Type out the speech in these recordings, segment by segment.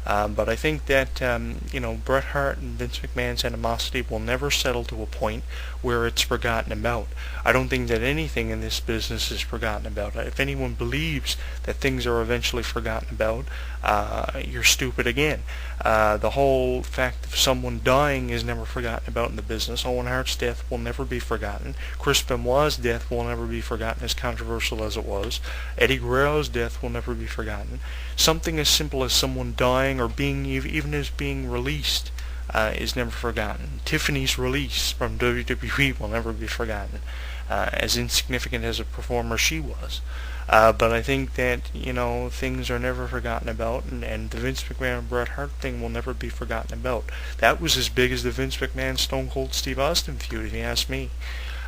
But I think that Bret Hart and Vince McMahon's animosity will never settle to a point where it's forgotten about. I don't think that anything in this business is forgotten about. If anyone believes that things are eventually forgotten about, you're stupid again. The whole fact of someone dying is never forgotten about in the business. Owen Hart's death will never be forgotten. Chris Benoit's death will never be forgotten, as controversial as it was. Eddie Guerrero's death will never be forgotten. Something as simple as someone dying or being even as being released is never forgotten. Tiffany's release from WWE will never be forgotten, as insignificant as a performer she was. But I think that, things are never forgotten about, and the Vince McMahon Bret Hart thing will never be forgotten about. That was as big as the Vince McMahon Stone Cold Steve Austin feud, if you ask me.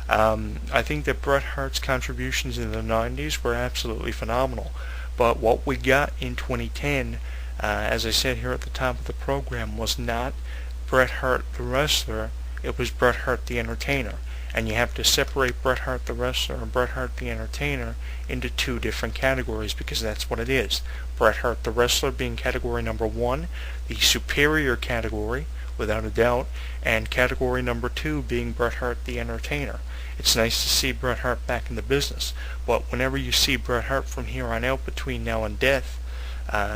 I think that Bret Hart's contributions in the 90s were absolutely phenomenal. But what we got in 2010, as I said here at the top of the program, was not Bret Hart the wrestler, it was Bret Hart the entertainer. And you have to separate Bret Hart the wrestler and Bret Hart the entertainer into two different categories, because that's what it is. Bret Hart the wrestler being category number 1, the superior category, without a doubt, and category number 2 being Bret Hart the entertainer. It's nice to see Bret Hart back in the business, but whenever you see Bret Hart from here on out between now and death,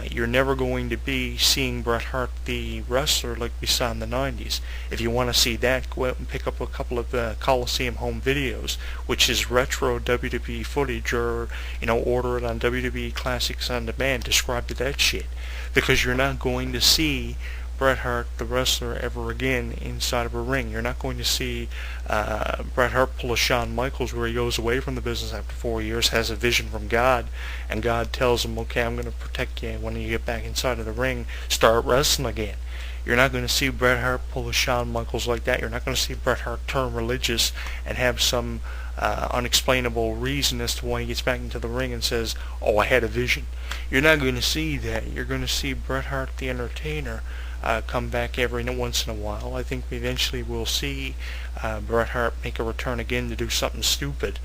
you're never going to be seeing Bret Hart the wrestler like we saw in the 90s. If you want to see that, go out and pick up a couple of Coliseum home videos, which is retro WWE footage, or order it on WWE Classics on Demand. Describe to that shit, because you're not going to see Bret Hart the wrestler ever again inside of a ring. You're not going to see Bret Hart pull a Shawn Michaels where he goes away from the business after 4 years, has a vision from God, and God tells him, okay, I'm going to protect you when you get back inside of the ring, start wrestling again. You're not going to see Bret Hart pull a Shawn Michaels like that. You're not going to see Bret Hart turn religious and have some unexplainable reason as to why he gets back into the ring and says, oh, I had a vision. You're not going to see that. You're going to see Bret Hart the entertainer come back every once in a while. I think we eventually will see Bret Hart make a return again to do something stupid,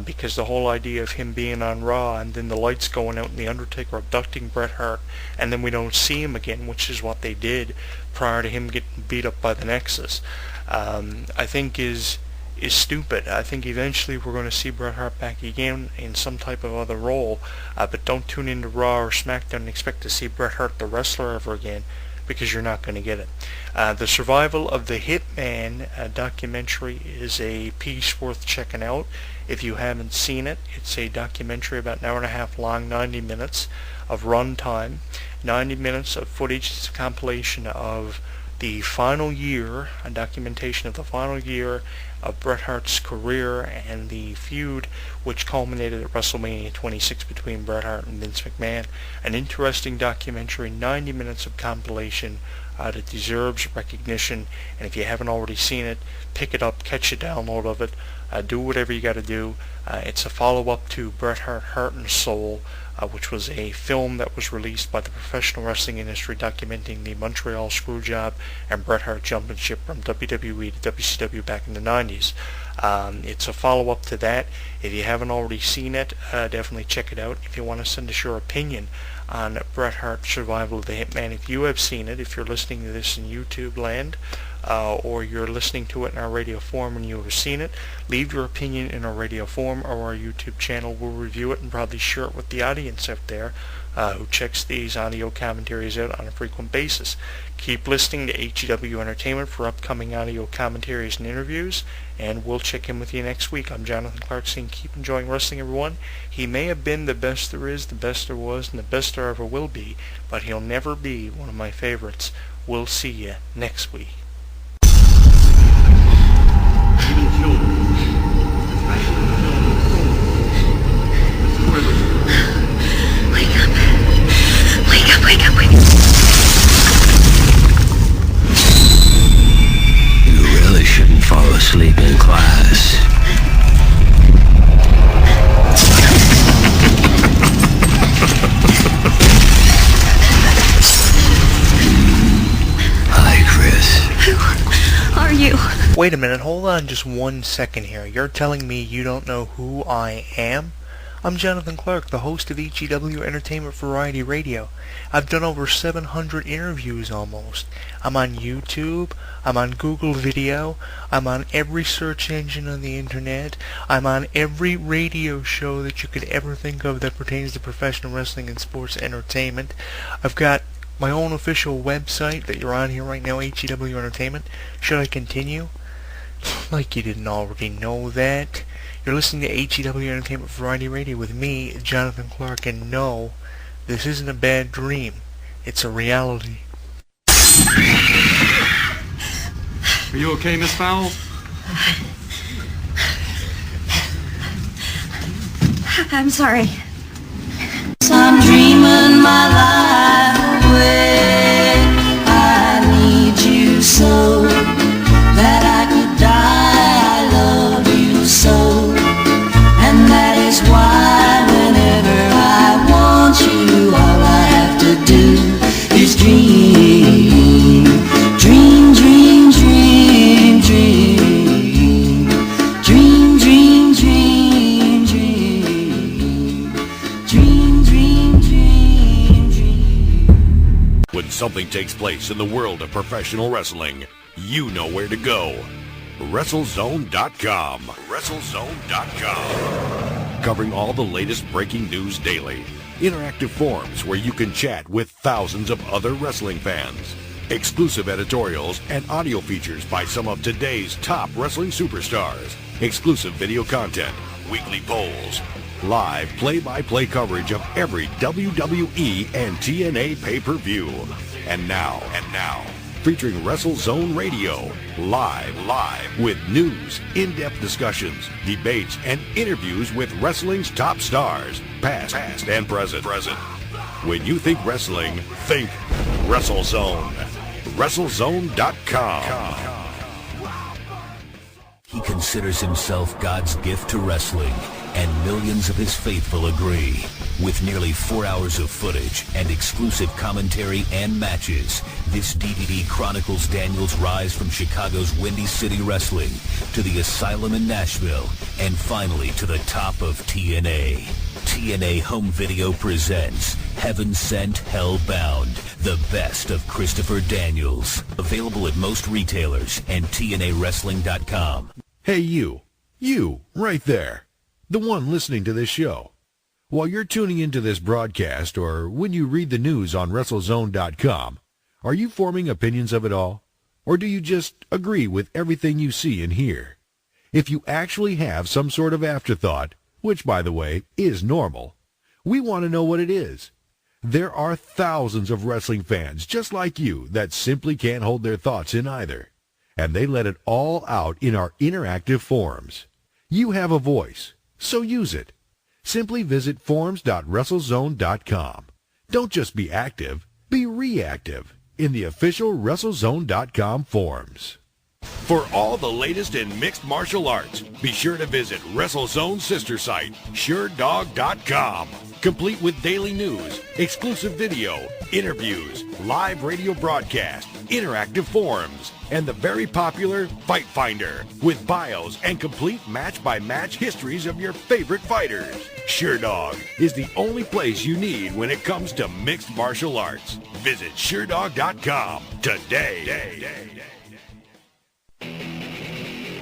because the whole idea of him being on Raw and then the lights going out and the Undertaker abducting Bret Hart and then we don't see him again, which is what they did prior to him getting beat up by the Nexus, I think is stupid. I think eventually we're going to see Bret Hart back again in some type of other role, but don't tune into Raw or SmackDown and expect to see Bret Hart the wrestler ever again, because you're not going to get it. The Survival of the Hitman documentary is a piece worth checking out. If you haven't seen it, it's a documentary about an hour and a half long, 90 minutes of run time, 90 minutes of footage. It's a compilation of the final year, a documentation of the final year of Bret Hart's career and the feud which culminated at WrestleMania 26 between Bret Hart and Vince McMahon. An interesting documentary, 90 minutes of compilation that deserves recognition, and if you haven't already seen it, pick it up, catch a download of it, do whatever you got to do. It's a follow-up to Bret Hart, Heart and Soul, which was a film that was released by the professional wrestling industry documenting the Montreal Screwjob and Bret Hart jumping ship from WWE to WCW back in the 90s. It's a follow-up to that. If you haven't already seen it, definitely check it out. If you want to send us your opinion on Bret Hart Survival of the Hitman, if you have seen it, if you're listening to this in YouTube land, or you're listening to it in our radio form and you have seen it, leave your opinion in our radio form or our YouTube channel. We'll review it and probably share it with the audience out there who checks these audio commentaries out on a frequent basis. Keep listening to HEW Entertainment for upcoming audio commentaries and interviews, and we'll check in with you next week. I'm Jonathan Clarke saying keep enjoying wrestling, everyone. He may have been the best there is, the best there was, and the best there ever will be, but he'll never be one of my favorites. We'll see you next week. Even children. Wake up. Wake up, wake up, wake up. You really shouldn't fall asleep in class. Hi, Chris. Who are you? Wait a minute, hold on just 1 second here. You're telling me you don't know who I am? I'm Jonathan Clarke, the host of HEW Entertainment Variety Radio. I've done over 700 interviews almost. I'm on YouTube, I'm on Google Video, I'm on every search engine on the internet, I'm on every radio show that you could ever think of that pertains to professional wrestling and sports entertainment. I've got my own official website that you're on here right now, HEW Entertainment. Should I continue? Like you didn't already know that. You're listening to HEW Entertainment Variety Radio with me, Jonathan Clarke, and no, this isn't a bad dream. It's a reality. Are you okay, Miss Fowle? I'm sorry. I'm dreaming my life away. I need you so that I could die. I love you so, and that is why whenever I want you, all I have to do is dream, dream, dream, dream, dream, dream, dream, dream, dream, dream, dream, dream. When something takes place in the world of professional wrestling, you know where to go. WrestleZone.com. WrestleZone.com. Covering all the latest breaking news daily. Interactive forums where you can chat with thousands of other wrestling fans. Exclusive editorials and audio features by some of today's top wrestling superstars. Exclusive video content. Weekly polls. Live play-by-play coverage of every WWE and TNA pay-per-view. And now, featuring WrestleZone Radio, live with news, in-depth discussions, debates, and interviews with wrestling's top stars, past and present. When you think wrestling, think WrestleZone. WrestleZone.com. He considers himself God's gift to wrestling, and millions of his faithful agree. With nearly 4 hours of footage and exclusive commentary and matches, this DVD chronicles Daniel's rise from Chicago's Windy City Wrestling to the Asylum in Nashville, and finally to the top of TNA. TNA Home Video presents Heaven Sent, Hell Bound, the best of Christopher Daniels. Available at most retailers and TNAWrestling.com. Hey, you right there, the one listening to this show. While you're tuning into this broadcast or when you read the news on WrestleZone.com, are you forming opinions of it all? Or do you just agree with everything you see and hear? If you actually have some sort of afterthought, which, by the way, is normal, we want to know what it is. There are thousands of wrestling fans just like you that simply can't hold their thoughts in either. And they let it all out in our interactive forums. You have a voice, so use it. Simply visit forums.WrestleZone.com. Don't just be active, be reactive in the official WrestleZone.com forums. For all the latest in mixed martial arts, be sure to visit WrestleZone's sister site, SureDog.com. Complete with daily news, exclusive video, interviews, live radio broadcast, interactive forums, and the very popular Fight Finder with bios and complete match-by-match histories of your favorite fighters. SureDog is the only place you need when it comes to mixed martial arts. Visit SureDog.com today.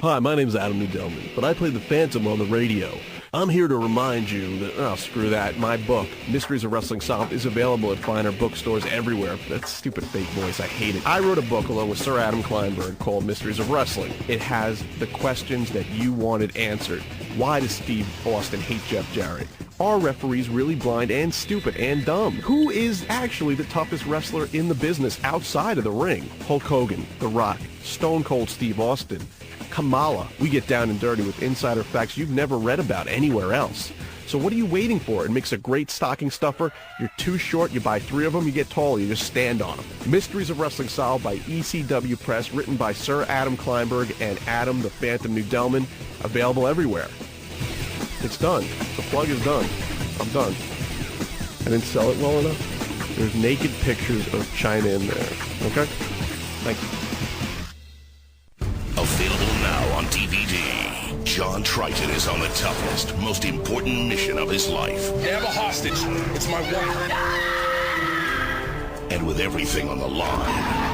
Hi, my name is Adam Nudelman, but I play the Phantom on the radio. I'm here to remind you that, screw that, my book, Mysteries of Wrestling Solved, is available at finer bookstores everywhere. That stupid fake voice, I hate it. I wrote a book along with Sir Adam Kleinberg called Mysteries of Wrestling. It has the questions that you wanted answered. Why does Steve Austin hate Jeff Jarrett? Are referees really blind and stupid and dumb? Who is actually the toughest wrestler in the business outside of the ring? Hulk Hogan, The Rock, Stone Cold Steve Austin, Kamala. We get down and dirty with insider facts you've never read about anywhere else. So what are you waiting for? It makes a great stocking stuffer. You're too short, you buy 3 of them, you get taller, you just stand on them. Mysteries of Wrestling Solved by ECW Press, written by Sir Adam Kleinberg and Adam the Phantom Nudelman. Available everywhere. It's done. The plug is done. I'm done. I didn't sell it well enough. There's naked pictures of China in there. Okay? Thank you. Available now on DVD. John John Triton is on the toughest, most important mission of his life. They have a hostage. It's my wife. And with everything on the line,